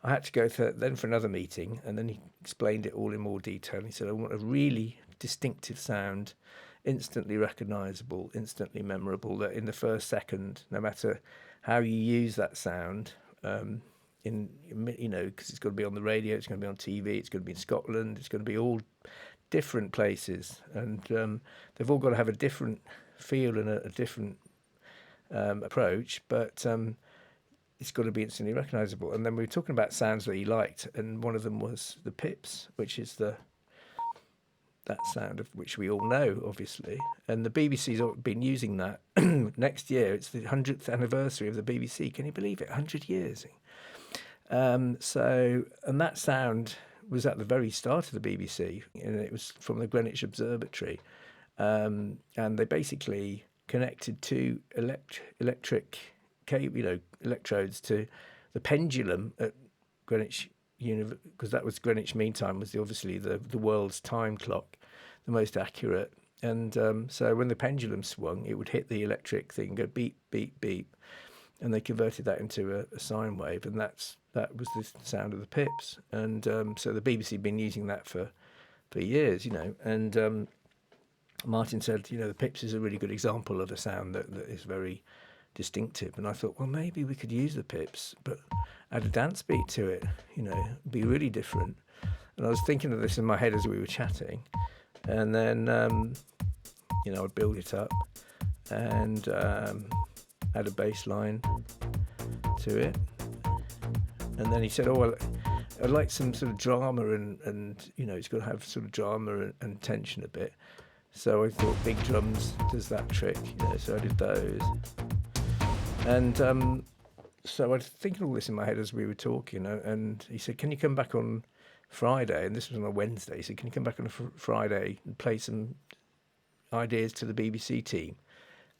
I had to go then for another meeting, and then he explained it all in more detail. He said, I want a really distinctive sound, instantly recognisable, instantly memorable, that in the first second, no matter how you use that sound, because it's got to be on the radio, it's going to be on TV, it's going to be in Scotland, it's going to be all different places, and they've all got to have a different feel and a different approach, but it's got to be instantly recognisable. And then we were talking about sounds that he liked, and one of them was the pips, which is that sound of which we all know, obviously. And the BBC's been using that. Next year, it's the 100th anniversary of the BBC. Can you believe it? 100 years. And that sound was at the very start of the BBC, and it was from the Greenwich Observatory. And they basically connected two electric cable, electrodes to the pendulum at Greenwich because that was Greenwich Mean Time, was obviously the world's time clock, the most accurate. And so when the pendulum swung, it would hit the electric thing, go beep, beep, beep, and they converted that into a sine wave, and that was the sound of the pips. And so the BBC had been using that for years, and Martin said, the pips is a really good example of a sound that is very distinctive. And I thought, well, maybe we could use the pips, but add a dance beat to it, be really different. And I was thinking of this in my head as we were chatting. And then, I'd build it up and add a bass line to it. And then he said, oh, well, I'd like some sort of drama and it's got to have sort of drama and tension a bit. So I thought big drums does that trick, so I did those. And so I was thinking all this in my head as we were talking, and he said, can you come back on Friday? And this was on a Wednesday. He said, can you come back on a Friday and play some ideas to the BBC team?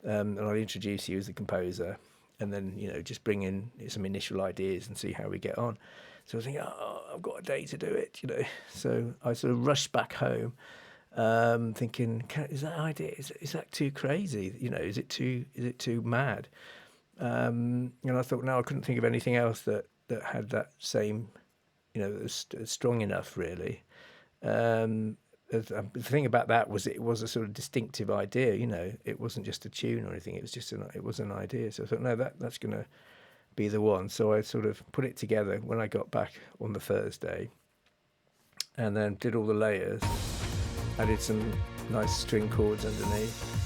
And I'll introduce you as the composer, and then, just bring in some initial ideas and see how we get on. So I was thinking, I've got a day to do it, So I sort of rushed back home, thinking, is that idea, is that too crazy? Is it too mad? And I thought, no, I couldn't think of anything else that had that same, that was strong enough, really. The thing about that was it was a sort of distinctive idea, it wasn't just a tune or anything, it was just it was an idea. So I thought, no, that's going to be the one. So I sort of put it together when I got back on the Thursday, and then did all the layers, added some nice string chords underneath.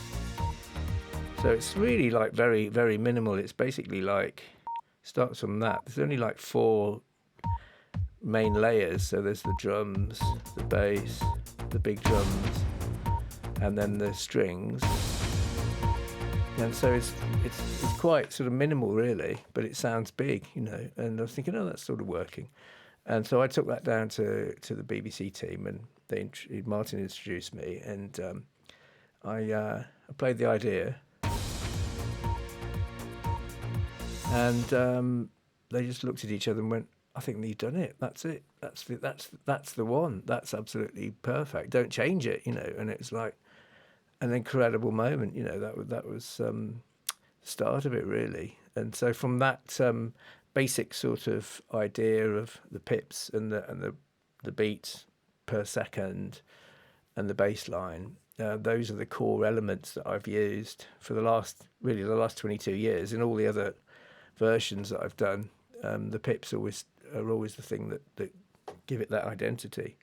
So it's really like very, very minimal. It's basically starts from that. There's only 4 main layers. So there's the drums, the bass, the big drums, and then the strings. And so it's quite sort of minimal, really, but it sounds big, And I was thinking, that's sort of working. And so I took that down to the BBC team, and Martin introduced me, and I played the idea. And they just looked at each other and went, I think you've done it. That's it. That's the one. That's absolutely perfect. Don't change it, And it's like an incredible moment, That was the start of it, really. And so from that basic sort of idea of the pips and the beats per second and the bass line, those are the core elements that I've used for the last 22 years. In all the other versions that I've done, the pips are always the thing that give it that identity.